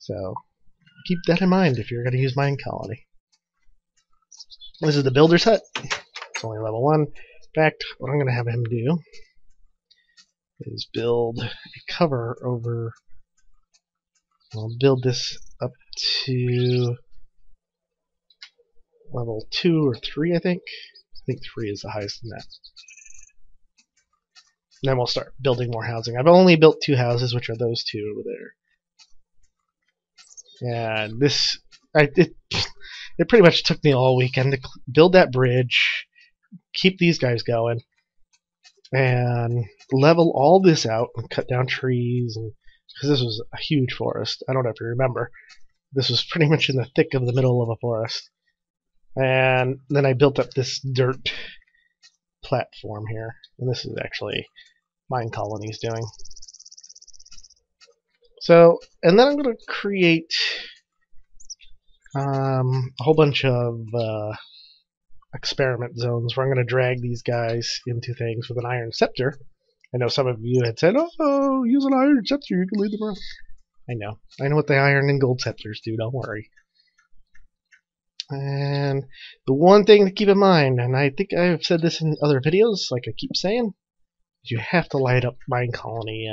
So keep that in mind if you're going to use Mine Colony. This is the builder's hut. It's only level 1. In fact, what I'm going to have him do is build a cover over. I'll build this up to level 2 or 3, I think. I think 3 is the highest in that. And then we'll start building more housing. I've only built 2 houses, which are those 2 over there. And this, it pretty much took me all weekend to build that bridge, keep these guys going, and level all this out and cut down trees. And because this was a huge forest, I don't know if you remember, this was pretty much in the thick of the middle of a forest. And then I built up this dirt platform here, and this is actually Mine Colony's doing. So, and then I'm going to create a whole bunch of experiment zones where I'm going to drag these guys into things with an iron scepter. I know some of you had said, oh, use an iron scepter, you can lead them around. I know what the iron and gold scepters do, don't worry. And the one thing to keep in mind, and I think I've said this in other videos, like I keep saying, is you have to light up Mine Colony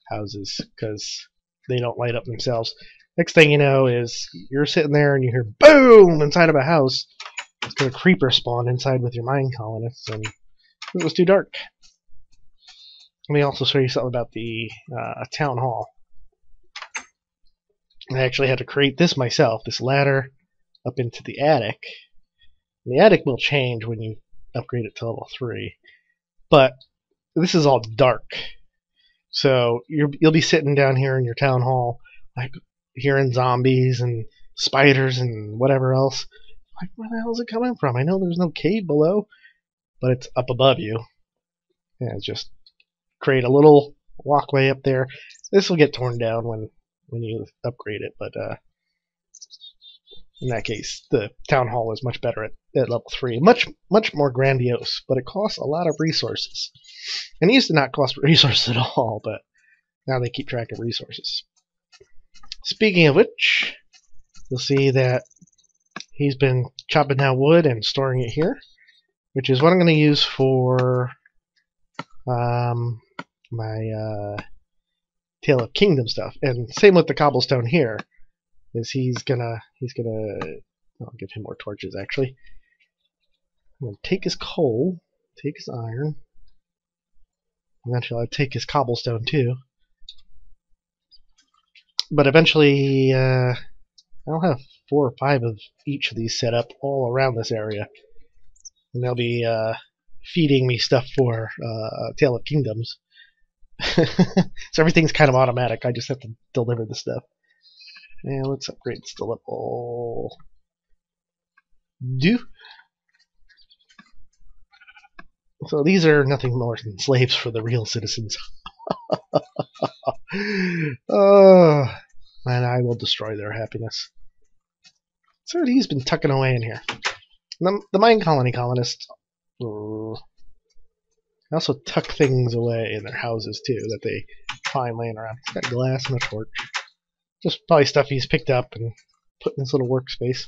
houses, because they don't light up themselves. Next thing you know is you're sitting there and you hear boom inside of a house. It's going to creeper spawn inside with your mine colonists, and it was too dark. Let me also show you something about the town hall. I actually had to create this myself, this ladder up into the attic. And the attic will change when you upgrade it to level 3. But this is all dark. So you'll be sitting down here in your town hall, like hearing zombies and spiders and whatever else. Like, where the hell is it coming from? I know there's no cave below, but it's up above you. Yeah, just create a little walkway up there. This will get torn down when you upgrade it, but in that case, the town hall is much better at level 3. Much more grandiose, but it costs a lot of resources. And it used to not cost resources at all, but now they keep track of resources. Speaking of which, you'll see that he's been chopping down wood and storing it here, which is what I'm going to use for my Tale of Kingdom stuff. And same with the cobblestone here. He's gonna I'll give him more torches actually. I'm gonna take his coal, take his iron, eventually I'll take his cobblestone too. But eventually I'll have 4 or 5 of each of these set up all around this area. And they'll be feeding me stuff for Tale of Kingdoms. So everything's kind of automatic, I just have to deliver the stuff. And let's upgrade this to level 2. So these are nothing more than slaves for the real citizens. Oh, and I will destroy their happiness. So he's been tucking away in here. The Mine Colony colonists also tuck things away in their houses too that they find laying around. He's got glass and a torch. Just probably stuff he's picked up and put in this little workspace.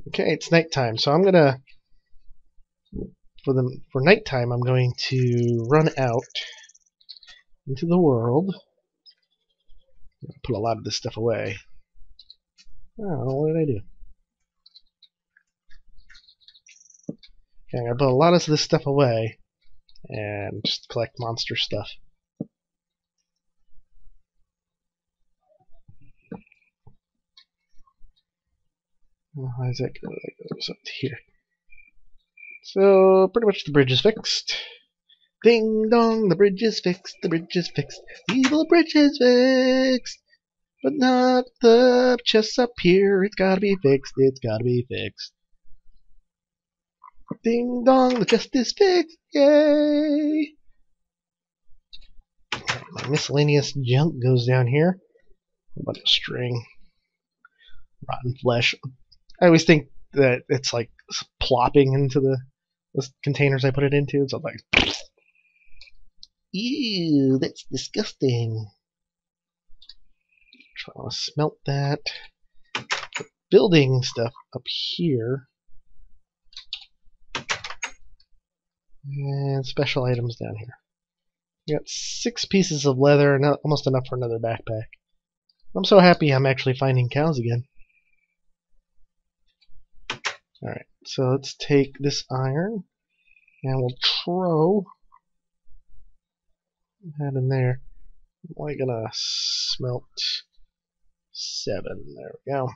Okay, it's nighttime, so I'm gonna for nighttime I'm going to run out into the world. Put a lot of this stuff away. Oh, what did I do? Okay, I'm gonna put a lot of this stuff away and just collect monster stuff. How is that going? That goes up to here. So, pretty much the bridge is fixed. Ding dong, the bridge is fixed, the bridge is fixed. Evil bridge is fixed. But not the chests up here. It's gotta be fixed, it's gotta be fixed. Ding dong, the chest is fixed. Yay! My miscellaneous junk goes down here. A bunch of string. Rotten flesh. I always think that it's like plopping into the containers I put it into. So I'm like, Ew, that's disgusting. Try to smelt that. Put building stuff up here. And special items down here. We got 6 pieces of leather, and almost enough for another backpack. I'm so happy I'm actually finding cows again. Alright, so let's take this iron, and we'll throw that in there. I'm only gonna smelt 7. There we go.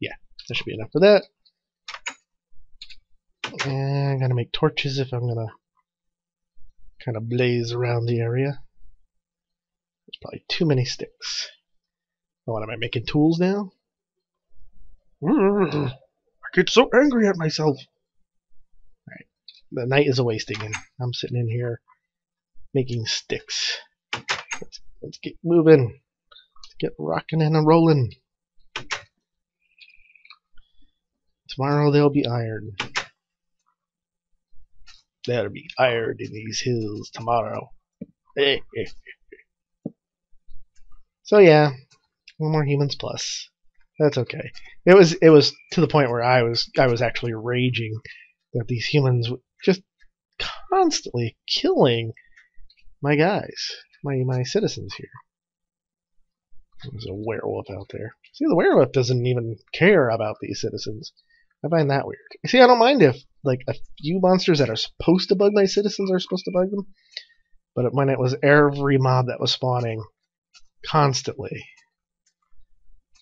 Yeah, that should be enough for that. And I'm gonna make torches if I'm gonna kind of blaze around the area. There's probably too many sticks. Oh, what am I making tools now? I get so angry at myself. Alright, the night is a-wasting, and I'm sitting in here making sticks. Let's get moving. Let's get rocking and rolling. Tomorrow there'll be iron. There'll be iron in these hills tomorrow. So yeah, 1 more humans plus. That's okay. It was to the point where I was actually raging that these humans were just constantly killing my guys, my citizens here. There's a werewolf out there. See, the werewolf doesn't even care about these citizens. I find that weird. See, I don't mind if like a few monsters that are supposed to bug my citizens are supposed to bug them, but when it was every mob that was spawning constantly,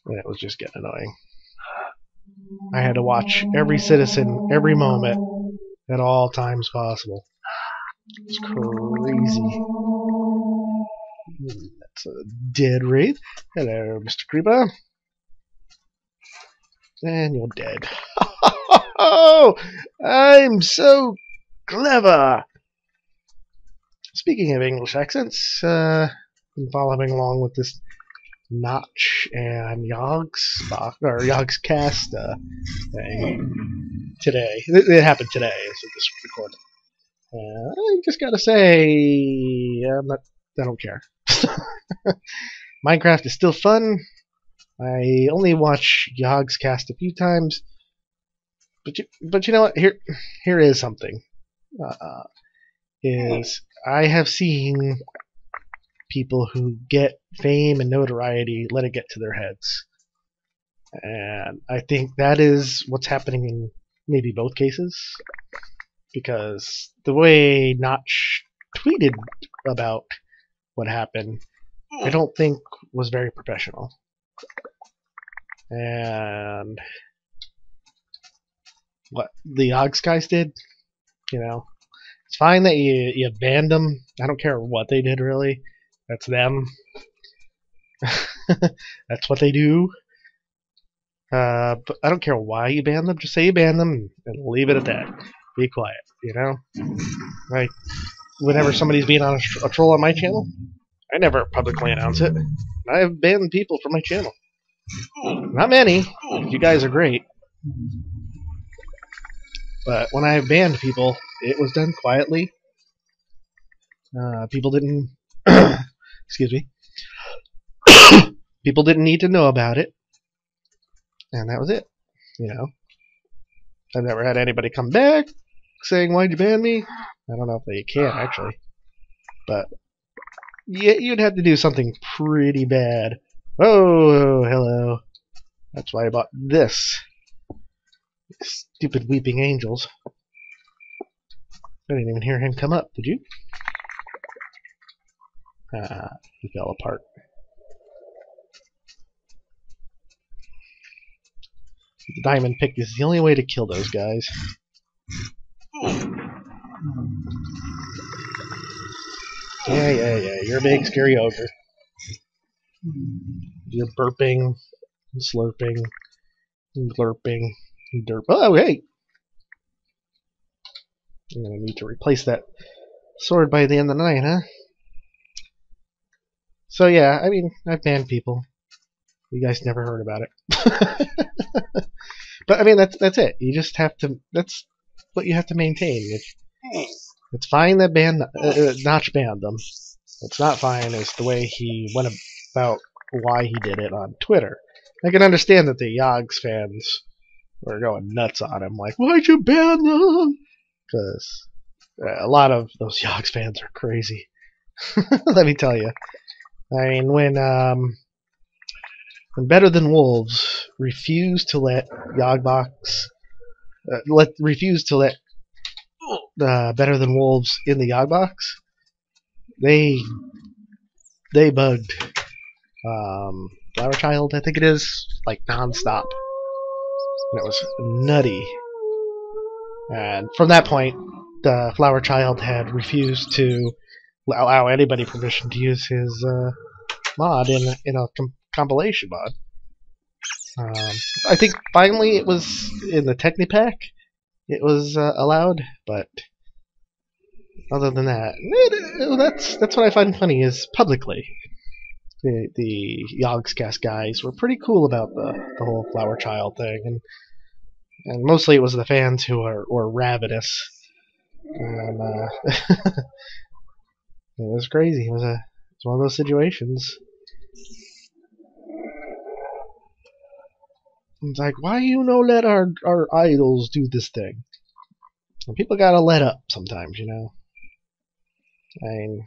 then it was just getting annoying. I had to watch every citizen, every moment, at all times possible. It's crazy. That's a dead wraith. Hello, Mr. Creeper. And you're dead. Oh, I'm so clever. Speaking of English accents, been following along with this Notch and Yogg's cast thing today. It happened today, as of this recording. I just gotta say, I don't care. Minecraft is still fun. I only watch Yogg's cast a few times, but you know what? Here is something. Is I have seen people who get fame and notoriety let it get to their heads, and I think that is what's happening in maybe both cases, because the way Notch tweeted about what happened, I don't think was very professional. And what the Ogs guys did, it's fine that you banned them. I don't care what they did, really. That's them. That's what they do. But I don't care why you ban them. Just say you ban them and leave it at that. Be quiet, Like, whenever somebody's being on a troll on my channel, I never publicly announce it. I have banned people from my channel. Not many. You guys are great. But when I banned people, it was done quietly. People didn't... excuse me. People didn't need to know about it. And that was it. I've never had anybody come back saying, "Why'd you ban me?" I don't know if they can, actually. But yeah, you'd have to do something pretty bad. Oh, hello. That's why I bought this. Stupid weeping angels. I didn't even hear him come up, did you? He fell apart. The diamond pick is the only way to kill those guys. Yeah. You're a big, scary ogre. You're burping, and slurping, and glurping, and derp. Oh, hey! I'm gonna need to replace that sword by the end of the night, huh? So yeah, I mean, I've banned people. You guys never heard about it. But I mean, that's it. You just have to. That's what you have to maintain. It's fine that Notch banned them. What's not fine is the way he went about why he did it on Twitter. I can understand that the Yogs fans were going nuts on him, like, why'd you ban them? Because a lot of those Yogs fans are crazy. Let me tell you. I mean, when Better Than Wolves refused to let Yogbox refused to let Better Than Wolves in the Yogbox, they bugged Flower Child, I think it is, like nonstop. And it was nutty. And from that point, the Flower Child had refused to allow anybody permission to use his mod in a compilation mod. I think finally it was in the Technipack. It was allowed, but other than that, that's what I find funny is publicly. The Yogscast guys were pretty cool about the whole Flower Child thing, and mostly it was the fans who were ravenous. And it was crazy. It was one of those situations. It's like, why you no let our idols do this thing? And people gotta let up sometimes, you know. I mean,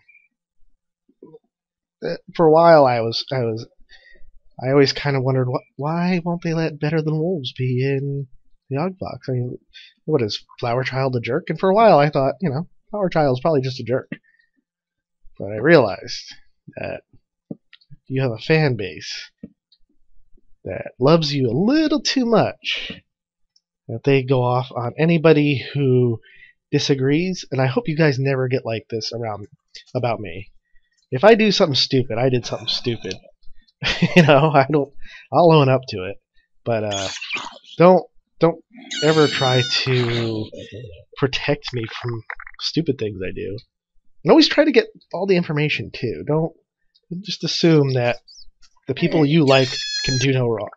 for a while I always kind of wondered why won't they let Better Than Wolves be in the Yogbox? I mean, what is Flower Child a jerk? And for a while I thought, you know, Flower Child's probably just a jerk. But I realized that you have a fan base that loves you a little too much, that they go off on anybody who disagrees, and I hope you guys never get like this about me. If I do something stupid, I did something stupid. You know, I'll own up to it. But don't ever try to protect me from stupid things I do. And always try to get all the information too. Don't just assume that the people you like can do no wrong.